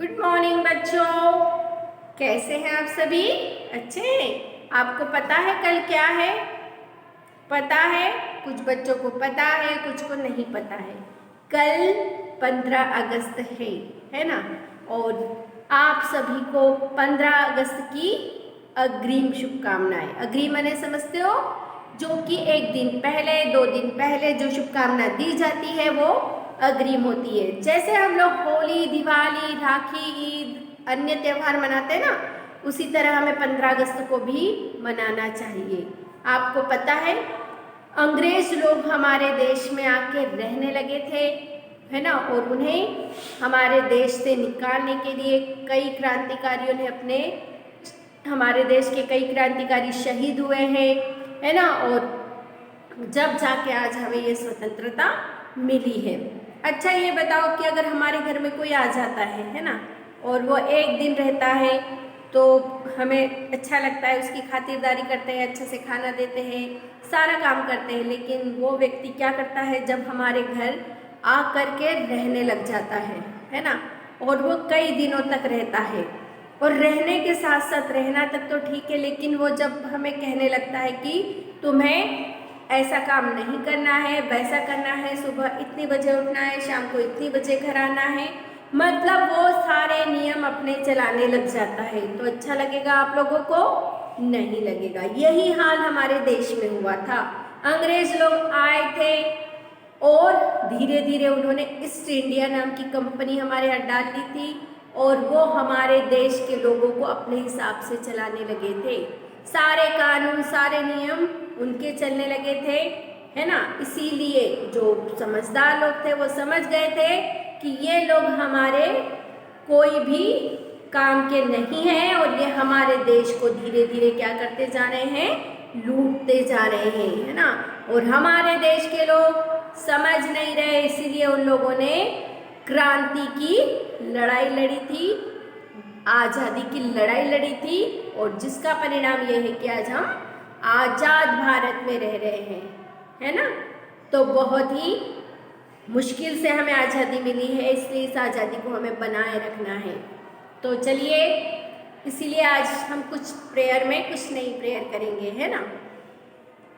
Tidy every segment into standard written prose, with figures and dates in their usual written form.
Good morning बच्चों, कैसे हैं आप सभी? अच्छे हैं। आपको पता है कल क्या है? पता है, कुछ बच्चों को पता है, कुछ को नहीं पता है। कल 15 अगस्त है ना? और आप सभी को 15 अगस्त की अग्रिम शुभकामनाएं। अग्रिम माने समझते हो? जो कि एक दिन पहले, 2 दिन पहले जो शुभकामना दी जाती है वो अग्रिम होती है। जैसे हम लोग होली, दिवाली, राखी, ईद, अन्य त्योहार मनाते हैं ना, उसी तरह हमें 15 अगस्त को भी मनाना चाहिए। आपको पता है अंग्रेज लोग हमारे देश में आके रहने लगे थे, है ना? और उन्हें हमारे देश से निकालने के लिए कई क्रांतिकारियों ने हमारे देश के कई क्रांतिकारी शहीद हुए हैं, है ना? और जब जाके आज हमें ये स्वतंत्रता मिली है। अच्छा ये बताओ कि अगर हमारे घर में कोई आ जाता है ना, और वो एक दिन रहता है तो हमें अच्छा लगता है, उसकी खातिरदारी करते हैं, अच्छे से खाना देते हैं, सारा काम करते हैं। लेकिन वो व्यक्ति क्या करता है, जब हमारे घर आ कर के रहने लग जाता है ना? और वो कई दिनों तक रहता है, और रहने के साथ साथ रहना तक तो ठीक है, लेकिन वो जब हमें कहने लगता है कि तुम्हें ऐसा काम नहीं करना है, वैसा करना है, सुबह इतनी बजे उठना है, शाम को इतनी बजे घर आना है, मतलब वो सारे नियम अपने चलाने लग जाता है, तो अच्छा लगेगा आप लोगों को? नहीं लगेगा। यही हाल हमारे देश में हुआ था। अंग्रेज लोग आए थे और धीरे धीरे उन्होंने ईस्ट इंडिया नाम की कंपनी हमारे यहाँ डाल दी थी, और वो हमारे देश के लोगों को अपने हिसाब से चलाने लगे थे। सारे कानून, सारे नियम उनके चलने लगे थे, है ना? इसीलिए जो समझदार लोग थे वो समझ गए थे कि ये लोग हमारे कोई भी काम के नहीं हैं, और ये हमारे देश को धीरे धीरे क्या करते जा रहे हैं? लूटते जा रहे हैं, है ना? और हमारे देश के लोग समझ नहीं रहे, इसीलिए उन लोगों ने क्रांति की लड़ाई लड़ी थी, आजादी की लड़ाई लड़ी थी, और जिसका परिणाम यह है कि आज हम आजाद भारत में रह रहे हैं, है ना? तो बहुत ही मुश्किल से हमें आज़ादी मिली है, इसलिए इस आज़ादी को हमें बनाए रखना है। तो चलिए, इसीलिए आज हम कुछ प्रेयर में कुछ नई प्रेयर करेंगे, है ना?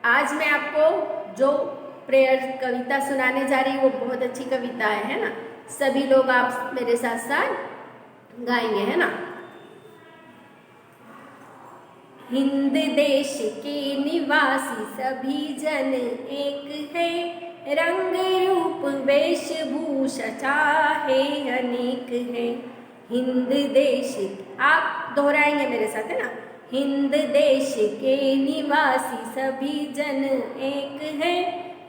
आज मैं आपको जो प्रेयर कविता सुनाने जा रही हूँ वो बहुत अच्छी कविता है ना? सभी लोग आप मेरे साथ साथ गाएंगे, है ना? हिंद देश के निवासी सभी जन एक है, रंग रूप वेशभूषा चाहे अनेक है। हिंद देश, आप दोहराएंगे मेरे साथ, है ना? हिंद देश के निवासी सभी जन एक है,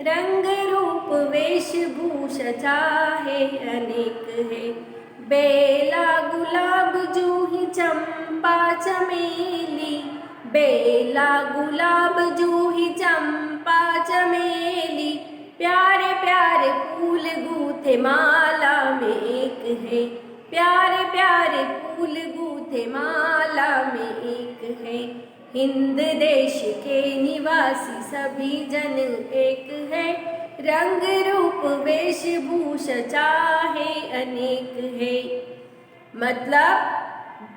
रंग रूप वेशभूषा चाहे अनेक है। बेला गुलाब जूही चंपा चमेली, बेला गुलाब जूही चंपा चमेली, प्यारे प्यारे फूल गूथे माला में एक है, प्यारे प्यारे फूल गूथे माला में एक है। हिंद देश के निवासी सभी जन एक है, रंग रूप वेशभूषा चाहे अनेक है। मतलब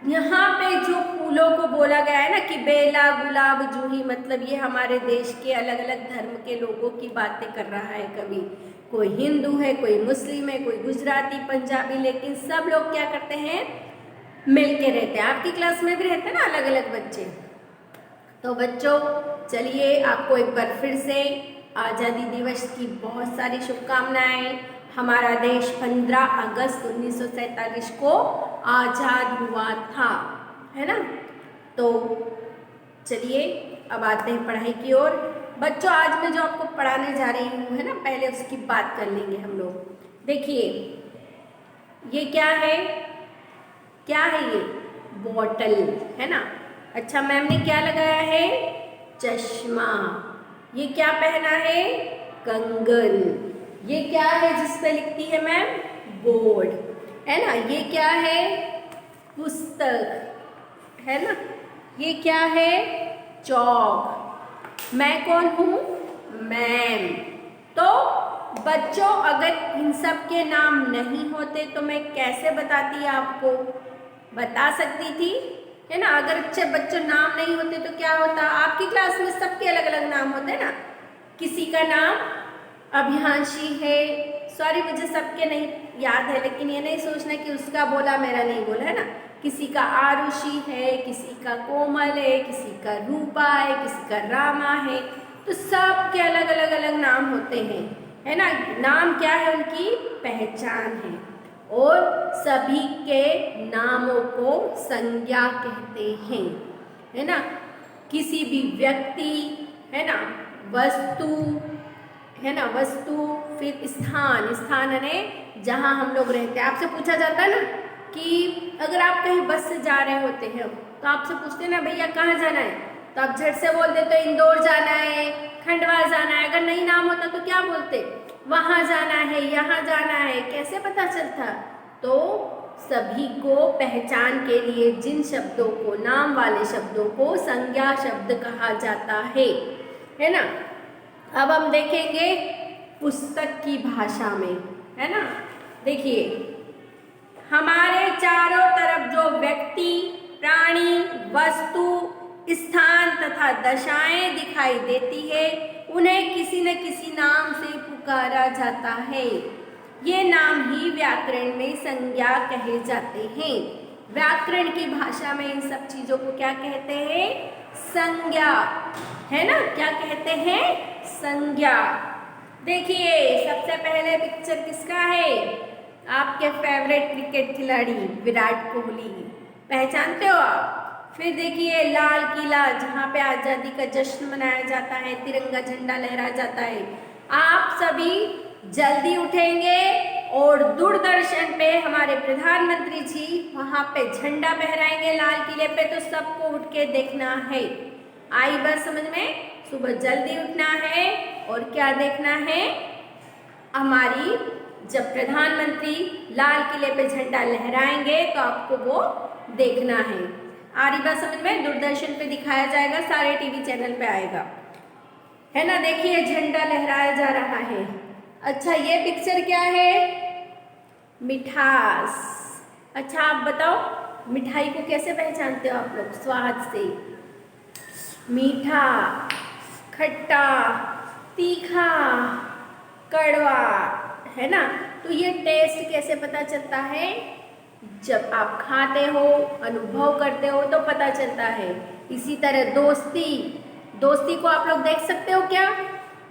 यहाँ पे जो फूलों को बोला गया है ना कि बेला गुलाब जूही, मतलब ये हमारे देश के अलग अलग धर्म के लोगों की बातें कर रहा है कवि। कोई हिंदू है, कोई मुस्लिम है, कोई गुजराती, पंजाबी, लेकिन सब लोग क्या करते हैं? मिलके रहते हैं। आपकी क्लास में भी रहते हैं ना अलग अलग बच्चे। तो बच्चों चलिए, आपको एक बार फिर से आज़ादी दिवस की बहुत सारी शुभकामनाएं। हमारा देश 15 अगस्त 1947 को आज़ाद हुआ था, है ना? तो चलिए अब आते हैं पढ़ाई की ओर। बच्चों आज मैं जो आपको पढ़ाने जा रही हूँ, है ना, पहले उसकी बात कर लेंगे हम लोग। देखिए ये क्या है? क्या है ये? बॉटल, है ना? अच्छा, मैम ने क्या लगाया है? चश्मा। ये क्या पहना है? कंगन। ये क्या है जिस पे लिखती है मैम? बोर्ड, है ना? ये क्या है? पुस्तक, है ना? ये क्या है? चौक। मैं कौन हूँ? मैम। तो बच्चों अगर इन सब के नाम नहीं होते तो मैं कैसे बताती आपको, बता सकती थी, है ना। अगर अच्छे बच्चों नाम नहीं होते तो क्या होता, आपकी क्लास में सबके अलग अलग नाम होते हैं ना। किसी का नाम अभियांशी है, सॉरी मुझे सबके नहीं याद है, लेकिन ये नहीं सोचना कि उसका बोला मेरा नहीं बोला, है ना। किसी का आरुषि है, किसी का कोमल है, किसी का रूपा है, किसी का रामा है, तो सबके अलग अलग अलग नाम होते हैं, है ना। नाम क्या है, उनकी पहचान है। और सभी के नामों को संज्ञा कहते हैं, है ना। किसी भी व्यक्ति, है ना, वस्तु, है ना, वस्तु, फिर स्थान, स्थान यानी जहाँ हम लोग रहते हैं। आपसे पूछा जाता है ना कि अगर आप कहीं बस से जा रहे होते हैं तो आपसे पूछते हैं ना भैया कहाँ जाना है, तो आप झट से बोल देते तो इंदौर जाना है, खंडवा जाना है। अगर नहीं नाम होता तो क्या बोलते, वहाँ जाना है, यहाँ जाना है, कैसे पता चलता। तो सभी को पहचान के लिए जिन शब्दों को, नाम वाले शब्दों को संज्ञा शब्द कहा जाता है ना। अब हम देखेंगे पुस्तक की भाषा में, है ना। देखिए हमारे चारों तरफ जो व्यक्ति, प्राणी, वस्तु, स्थान तथा दशाएं दिखाई देती है उन्हें किसी न किसी नाम से पुकारा जाता है। ये नाम ही व्याकरण में संज्ञा कहे जाते हैं। व्याकरण की भाषा में इन सब चीजों को क्या कहते हैं, संज्ञा, है ना। क्या कहते हैं, संज्ञा। देखिए सबसे पहले पिक्चर किसका है, आपके फेवरेट क्रिकेट खिलाड़ी विराट कोहली, पहचानते हो आप। फिर देखिए लाल किला जहाँ पे आजादी का जश्न मनाया जाता है, तिरंगा झंडा लहराया जाता है। आप सभी जल्दी उठेंगे और दूरदर्शन पे हमारे प्रधानमंत्री जी वहाँ पे झंडा फहराएंगे लाल किले पे, तो सबको उठ के देखना है। आई बात समझ में, सुबह जल्दी उठना है और क्या देखना है, हमारी जब प्रधानमंत्री लाल किले पे झंडा लहराएंगे तो आपको वो देखना है। आ रही बात समझ में, दूरदर्शन पे दिखाया जाएगा, सारे टीवी चैनल पे आएगा, है ना। देखिए झंडा लहराया जा रहा है। अच्छा ये पिक्चर क्या है, मिठास। अच्छा आप बताओ मिठाई को कैसे पहचानते हो आप लोग, स्वाद से, मीठा, खट्टा, तीखा, कड़वा, है ना। तो ये टेस्ट कैसे पता चलता है, जब आप खाते हो, अनुभव करते हो तो पता चलता है। इसी तरह दोस्ती, दोस्ती को आप लोग देख सकते हो क्या,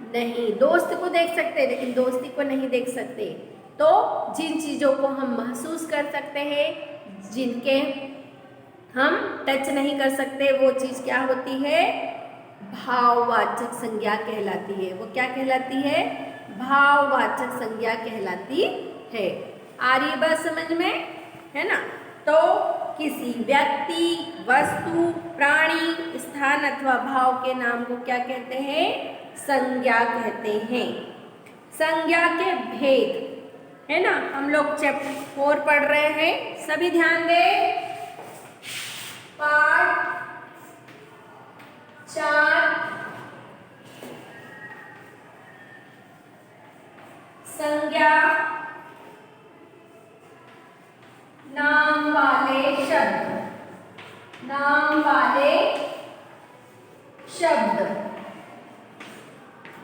नहीं, दोस्त को देख सकते हैं लेकिन दोस्ती को नहीं देख सकते। तो जिन चीज़ों को हम महसूस कर सकते हैं, जिनके हम टच नहीं कर सकते, वो चीज़ क्या होती है, भाववाचक संज्ञा कहलाती है। वो क्या कहलाती है, भाववाचक संज्ञा कहलाती है। आ रही बात समझ में, है ना। तो किसी व्यक्ति, वस्तु, प्राणी, स्थान अथवा भाव के नाम को क्या कहते हैं, संज्ञा कहते हैं। संज्ञा के भेद, है ना, हम लोग चैप्टर 4 पढ़ रहे हैं, सभी ध्यान दें। पाठ 4 संज्ञा, नाम वाले शब्द, नाम वाले शब्द।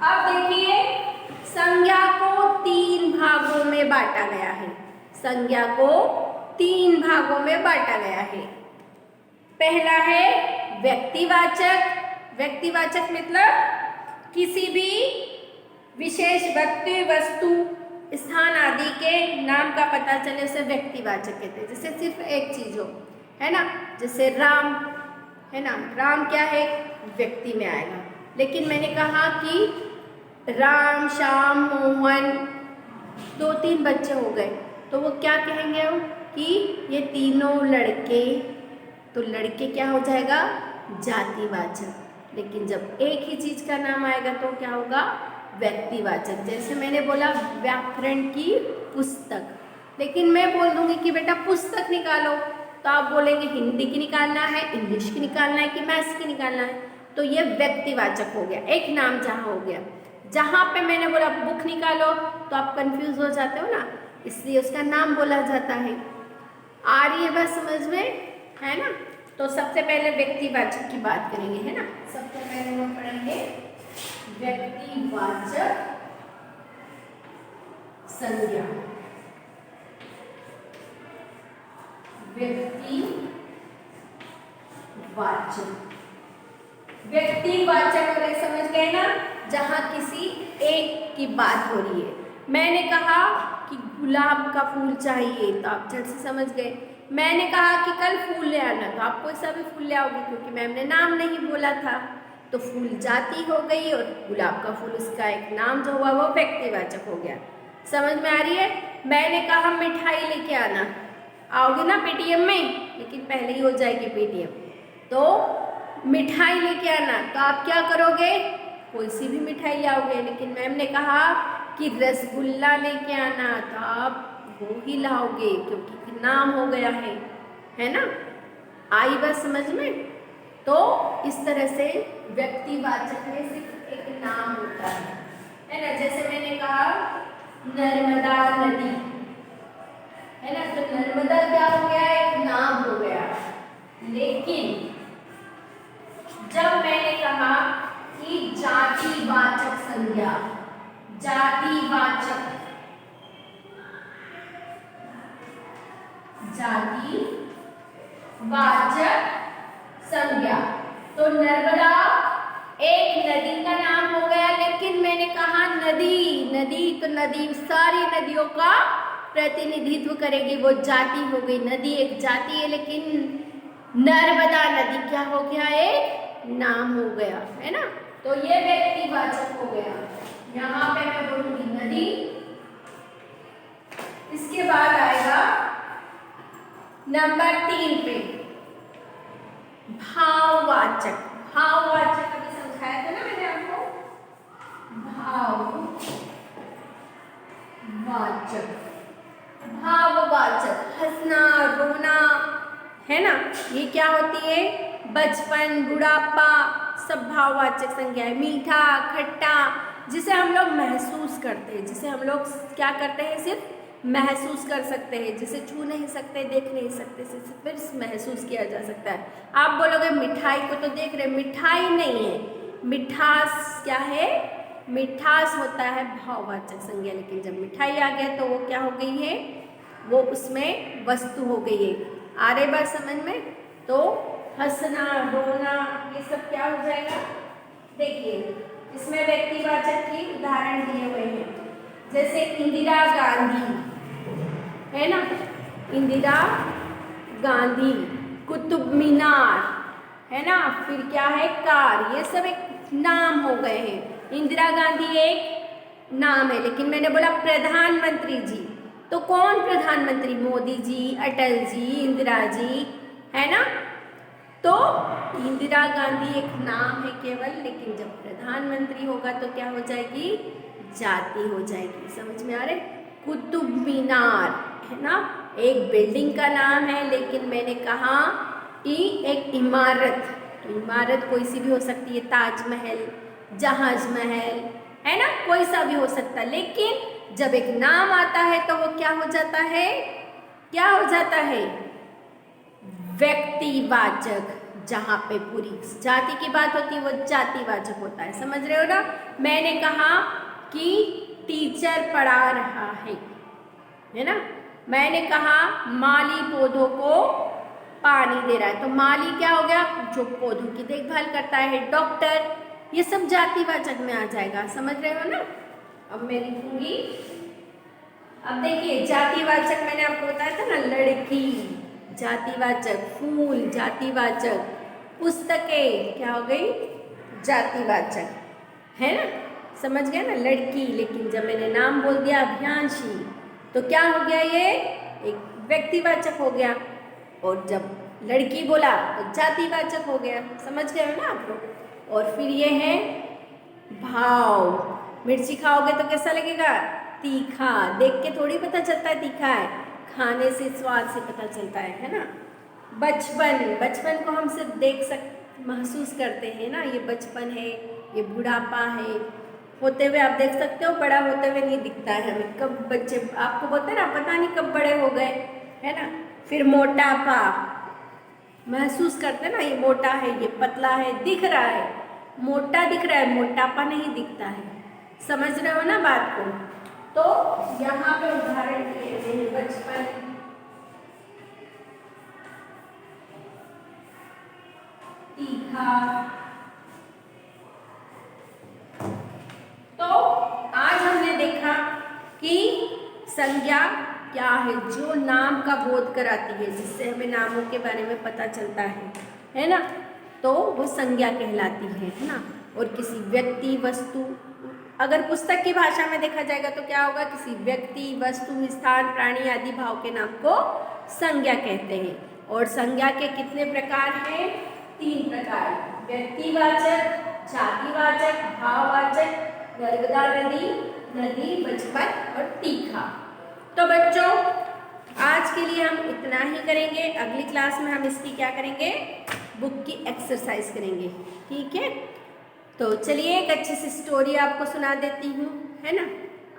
अब देखिए संज्ञा को 3 भागों में बांटा गया है, संज्ञा को 3 भागों में बांटा गया है। पहला है व्यक्तिवाचक। व्यक्तिवाचक मतलब किसी भी विशेष व्यक्ति, वस्तु, स्थान आदि के नाम का पता चले उसे व्यक्तिवाचक कहते हैं। जैसे सिर्फ एक चीज हो, है ना, जैसे राम, है ना, राम क्या है, व्यक्ति में आएगा। लेकिन मैंने कहा कि राम, श्याम, मोहन, 2-3 बच्चे हो गए तो वो क्या कहेंगे हम कि ये तीनों लड़के, तो लड़के क्या हो जाएगा, जातिवाचक। लेकिन जब एक ही चीज का नाम आएगा तो क्या होगा, व्यक्तिवाचक। जैसे मैंने बोला व्याकरण की पुस्तक, लेकिन मैं बोल दूंगी कि बेटा पुस्तक निकालो, तो आप बोलेंगे हिंदी की निकालना है, इंग्लिश की निकालना है कि मैथ्स की निकालना है, तो ये व्यक्तिवाचक हो गया, एक नाम जहाँ हो गया। जहाँ पे मैंने बोला बुक निकालो तो आप कंफ्यूज हो जाते हो ना, इसलिए उसका नाम बोला जाता है। आ रही है बस समझ में, है ना। तो सबसे पहले व्यक्तिवाचक की बात करेंगे, है ना। सबसे पहले हम पढ़ेंगे व्यक्तिवाचक संज्ञा। व्यक्तिवाचक अगर समझ गए ना, जहां किसी एक की बात हो रही है। मैंने कहा कि गुलाब का फूल चाहिए तो आप झट से समझ गए। मैंने कहा कि कल फूल ले आना तो आप कोई सा भी फूल ले आओगे, क्योंकि मैम ने नाम नहीं बोला था। तो फूल जाति हो गई और गुलाब का फूल उसका एक नाम जो हुआ वो व्यक्तिवाचक हो गया। समझ में आ रही है। मैंने कहा मिठाई लेके आना, आओगे ना पेटीएम में, लेकिन पहले ही हो जाएगी पेटीएम। तो मिठाई लेके आना तो आप क्या करोगे, कोई सी भी मिठाई ले आओगे। लेकिन मैम ने कहा कि रसगुल्ला लेके आना तो आप वो ही लाओगे, क्योंकि नाम हो गया है ना। आई बात समझ में। तो इस तरह से व्यक्तिवाचक में सिर्फ एक नाम होता है ना। जैसे मैंने कहा नर्मदा नदी, है ना, तो नर्मदा क्या हो गया, एक नाम हो गया। लेकिन जब मैंने कहा कि जातिवाचक संज्ञा, जातिवाचक संज्ञा, तो नर्मदा एक नदी का नाम हो गया। लेकिन मैंने कहा नदी तो नदी सारी नदियों का प्रतिनिधित्व करेगी, वो जाति हो गई। नदी एक जाति है, लेकिन नर्मदा नदी क्या हो गया, एक नाम हो गया, है ना। तो ये व्यक्तिवाचक हो गया। यहाँ पे मैं बोलूंगी नदी। इसके बाद आएगा नंबर 3 पे भाववाचक। भाववाचक अभी समझाया था ना मैंने आपको, भाववाचक हंसना रोना, है ना, ये क्या होती है, बचपन बुढ़ापा सब भाववाचक संज्ञा है। मीठा खट्टा, जिसे हम लोग महसूस करते हैं, जिसे हम लोग क्या करते हैं, सिर्फ महसूस कर सकते हैं, जिसे छू नहीं सकते देख नहीं सकते, सिर्फ महसूस किया जा सकता है। आप बोलोगे मिठाई को तो देख रहे, मिठाई नहीं है, मिठास क्या है, मिठास होता है भाववाचक संज्ञा। लेकिन जब मिठाई आ गया तो वो क्या हो गई है, वो उसमें वस्तु हो गई है। आ रही बात समझ में। तो हंसना रोना ये सब क्या हो जाएगा, देखिए इसमें व्यक्तिवाचक की उदाहरण दिए हुए हैं। जैसे इंदिरा गांधी, है ना, इंदिरा गांधी, कुतुब मीनार, है ना, फिर क्या है कार, ये सब एक नाम हो गए हैं। इंदिरा गांधी एक नाम है। लेकिन मैंने बोला प्रधानमंत्री जी, तो कौन प्रधानमंत्री, मोदी जी, अटल जी, इंदिरा जी, है ना। तो इंदिरा गांधी एक नाम है केवल, लेकिन जब प्रधानमंत्री होगा तो क्या हो जाएगी, जाति हो जाएगी। समझ में आ रहे। कुतुब मीनार, है ना, एक बिल्डिंग का नाम है, लेकिन मैंने कहा कि एक इमारत, तो इमारत कोई सी भी हो सकती है, ताजमहल, जहाज महल, है ना, कोई सा भी हो सकता है। लेकिन जब एक नाम आता है तो वो क्या हो जाता है, क्या हो जाता है, व्यक्तिवाचक। जहाँ पे पूरी जाति की बात होती है वो जातिवाचक होता है। समझ रहे हो ना। मैंने कहा कि टीचर पढ़ा रहा है ना। मैंने कहा माली पौधों को पानी दे रहा है, तो माली क्या हो गया, जो पौधों की देखभाल करता है, डॉक्टर, ये सब जातिवाचक में आ जाएगा। समझ रहे हो ना। अब मैं लिखूंगी, अब देखिए जातिवाचक मैंने आपको बताया था ना, लड़की जातिवाचक, फूल जातिवाचक, पुस्तकें क्या हो गई, जातिवाचक, है ना। समझ गए ना, लड़की। लेकिन जब मैंने नाम बोल दिया अभियांशी, तो क्या हो गया, ये एक व्यक्तिवाचक हो गया। और जब लड़की बोला तो जातिवाचक हो गया। समझ गए हो ना आप लोग। और फिर ये है भाव। मिर्ची खाओगे तो कैसा लगेगा, तीखा। देख के थोड़ी पता चलता है तीखा है, खाने से स्वाद से पता चलता है ना। बचपन, बचपन को हम सिर्फ महसूस करते हैं ना, ये बचपन है, ये बुढ़ापा होते हुए आप देख सकते हो, बड़ा होते हुए नहीं दिखता है हमें। कब बच्चे आपको बोलते हैं ना, पता नहीं कब बड़े हो गए, है ना। फिर मोटापा महसूस करते हैं ना, ये मोटा है, ये पतला है, दिख रहा है, मोटा दिख रहा है, मोटापा नहीं दिखता है। समझ रहे हो ना बात को। तो यहाँ पे उदाहरण दिए हैं बचपन, तीखा। तो आज हमने देखा कि संज्ञा क्या है, जो नाम का बोध कराती है, जिससे हमें नामों के बारे में पता चलता है ना। तो वो संज्ञा कहलाती है ना। और किसी व्यक्ति, वस्तु, अगर पुस्तक की भाषा में देखा जाएगा तो क्या होगा, किसी व्यक्ति, वस्तु, स्थान, प्राणी आदि भाव के नाम को संज्ञा कहते हैं। और संज्ञा के कितने प्रकार हैं? 3 प्रकार, व्यक्तिवाचक, जातिवाचक, भाववाचक, नर्मदा नदी, नदी, बचपन और तीखा। तो बच्चों आज के लिए हम इतना ही करेंगे। अगली क्लास में हम इसकी क्या करेंगे, बुक की एक्सरसाइज करेंगे, ठीक है। तो चलिए एक अच्छी सी स्टोरी आपको सुना देती हूँ, है ना।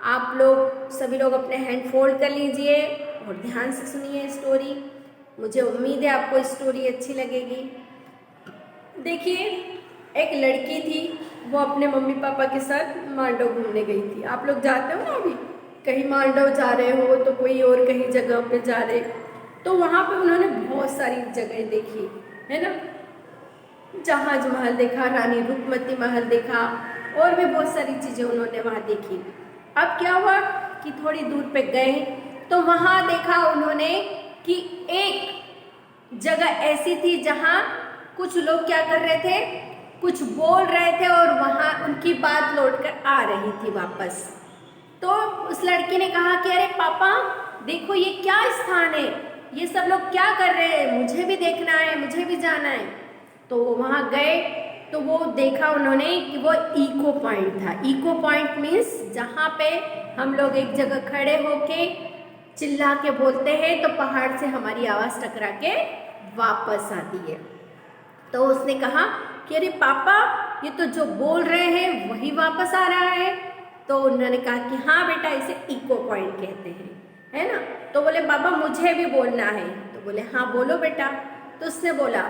आप लोग सभी लोग अपने हैंड फोल्ड कर लीजिए और ध्यान से सुनिए स्टोरी। मुझे उम्मीद है आपको स्टोरी अच्छी लगेगी। देखिए एक लड़की थी, वो अपने मम्मी पापा के साथ मांडव घूमने गई थी। आप लोग जाते हो ना, अभी कहीं मांडव जा रहे हो तो कोई और कहीं जगह पे जा रहे, तो वहाँ पे उन्होंने बहुत सारी जगह देखी, है ना। जहाज महल देखा, रानी रुकमती महल देखा, और भी बहुत सारी चीज़ें उन्होंने वहाँ देखी। अब क्या हुआ कि थोड़ी दूर पे गए तो वहाँ देखा उन्होंने कि एक जगह ऐसी थी जहाँ कुछ लोग क्या कर रहे थे, कुछ बोल रहे थे और वहाँ उनकी बात लौट कर आ रही थी वापस। तो उस लड़की ने कहा कि अरे पापा देखो ये क्या स्थान है, ये सब लोग क्या कर रहे हैं, मुझे भी देखना है, मुझे भी जाना है। तो वहाँ गए तो वो देखा उन्होंने कि वो इको पॉइंट था। इको पॉइंट मीन्स जहाँ पे हम लोग एक जगह खड़े होके चिल्ला के बोलते हैं तो पहाड़ से हमारी आवाज़ टकरा के वापस आती है। तो उसने कहा कि अरे पापा ये तो जो बोल रहे हैं वही वापस आ रहा है। तो उन्होंने कहा कि हाँ बेटा इसे इको पॉइंट कहते हैं, है ना। तो बोले पापा मुझे भी बोलना है। तो बोले हाँ बोलो बेटा। तो उसने बोला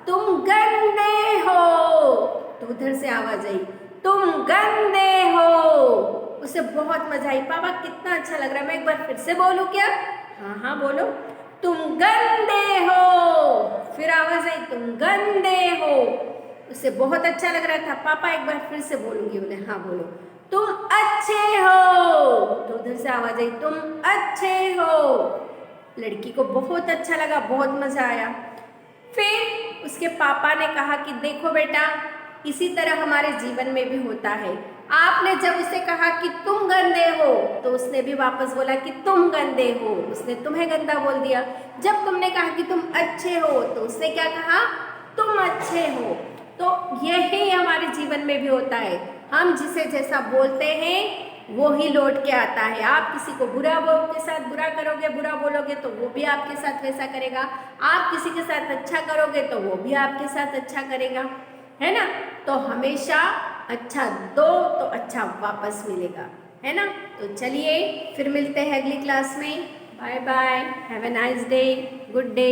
तुम गंदे हो। तो उधर से आवाज आई तुम गंदे हो। उसे बहुत मजा आई, पापा कितना अच्छा लग रहा है, मैं एक बार फिर से बोलूं क्या? हाँ हाँ बोलो, तुम गंदे हो। फिर आवाज आई तुम गंदे हो। उसे बहुत अच्छा लग रहा था, पापा एक बार फिर से बोलूंगी। बोले हाँ बोलो, तुम अच्छे हो। तो उधर से आवाज आई तुम अच्छे हो। लड़की को बहुत अच्छा लगा, बहुत मजा आया। फिर उसके पापा ने कहा कि देखो बेटा इसी तरह हमारे जीवन में भी होता है। आपने जब उसे कहा कि तुम गंदे हो तो उसने भी वापस बोला कि तुम गंदे हो, उसने तुम्हें गंदा बोल दिया। जब तुमने कहा कि तुम अच्छे हो तो उसने क्या कहा, तुम अच्छे हो। तो यही हमारे जीवन में भी होता है, हम जिसे जैसा बोलते हैं वो ही लौट के आता है। आप किसी को बुरा के साथ बुरा करोगे, बुरा बोलोगे तो वो भी आपके साथ वैसा करेगा। आप किसी के साथ अच्छा करोगे तो वो भी आपके साथ अच्छा करेगा, है ना। तो हमेशा अच्छा दो तो अच्छा वापस मिलेगा, है ना। तो चलिए फिर मिलते हैं अगली क्लास में। Bye bye, have a nice day, good day.